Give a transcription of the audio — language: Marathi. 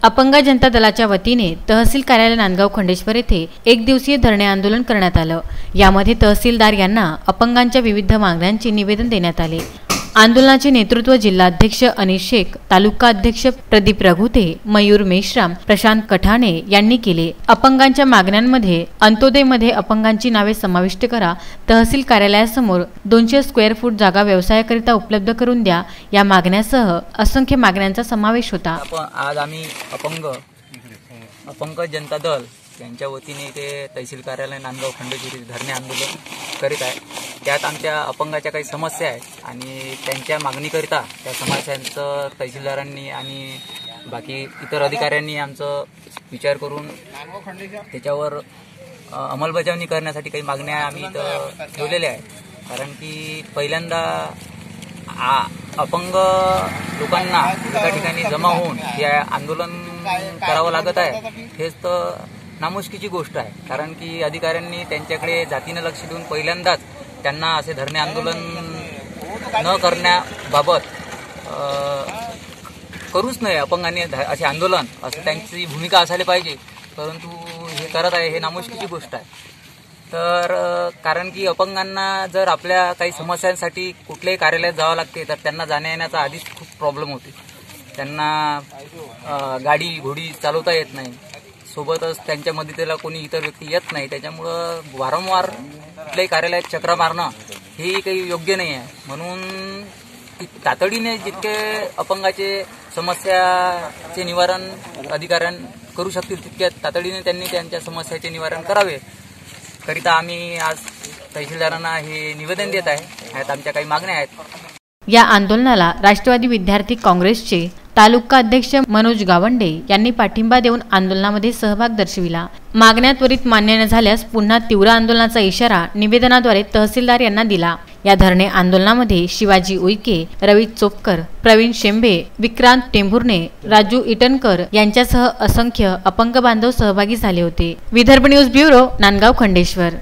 अपंग जनता दलाच्या वतीने तहसील कार्यालय नांदगाव खंडेश्वर येथे एक दिवसीय धरणे आंदोलन करण्यात आलं। यामध्ये तहसीलदार यांना अपंगांच्या विविध मागण्यांचे निवेदन देण्यात आले। आंदोलनाचे नेतृत्व जिल्हाध्यक्ष अनिश शेख, तालुका अध्यक्ष प्रदीप रघुते, मयूर मेश्राम, प्रशांत कठाणे यांनी केले। अपंगांच्या मागण्यांमध्ये अंत्योदयमध्ये अपंगांची नावे समाविष्ट करा, तहसील कार्यालयासमोर 200 स्क्वेअर फूट जागा व्यवसायाकरिता उपलब्ध करून द्या या मागण्यासह असंख्य मागण्यांचा समावेश होता। आज आम्ही अपंग जनता दल यांच्या वतीने ते तहसील कार्यालय नांदगाव खंडेश्वर धरणे आंदोलन करीत आहे। त्यात आमच्या अपंगाच्या काही समस्या आहेत आणि त्यांच्या मागणीकरिता त्या समस्यांचं तहसीलदारांनी आणि बाकी इतर अधिकाऱ्यांनी आमचं विचार करून त्याच्यावर अंमलबजावणी करण्यासाठी काही मागण्या आम्ही इथं ठेवलेल्या आहेत। कारण की पहिल्यांदा अपंग लोकांना एका ठिकाणी जमा होऊन हे आंदोलन करावं लागत आहे, हेच तर नामुष्कीची गोष्ट आहे। कारण की अधिकाऱ्यांनी त्यांच्याकडे जातीने लक्ष देऊन पहिल्यांदाच त्यांना असे धरणे आंदोलन न करण्याबाबत करूच नये, अपंगांनी असे आंदोलन असं त्यांची भूमिका असायला पाहिजे, परंतु हे करत आहे, हे नामुष्कीची गोष्ट आहे। तर कारण की अपंगांना जर आपल्या काही समस्यांसाठी कुठल्याही कार्यालयात जावं लागते तर त्यांना जाण्या येण्याचा आधीच खूप प्रॉब्लेम होते। त्यांना गाडी घोडी चालवता येत नाही, सोबतच त्यांच्या मदतीला कोणी इतर व्यक्ती येत नाही, त्याच्यामुळं वारंवार कुठल्याही कार्यालयात चक्रा मारणं हे काही योग्य नाही आहे। म्हणून तातडीने जितके अपंगाचे समस्याचे निवारण अधिकाऱ्यां करू शकतील तितक्या तातडीने त्यांनी त्यांच्या समस्याचे निवारण करावे करिता आम्ही आज तहसीलदारांना हे निवेदन देत आहे। ह्यात आमच्या काही मागण्या आहेत। या आंदोलनाला राष्ट्रवादी विद्यार्थी काँग्रेसचे तालुका अध्यक्ष मनोज गावंडे यांनी पाठिंबा देऊन आंदोलनामध्ये सहभाग दर्शविला। मागण्या त्वरित मान्य न झाल्यास पुन्हा तीव्र आंदोलनाचा इशारा निवेदनाद्वारे तहसीलदार यांना दिला। या धरणे आंदोलनामध्ये शिवाजी उईके, रवी चोपकर, प्रवीण शेंबे, विक्रांत टेंभुर्णे, राजू इटनकर यांच्यासह असंख्य अपंग बांधव सहभागी झाले होते। Vidarbha news bureau, Nandgaon Khandeshwar.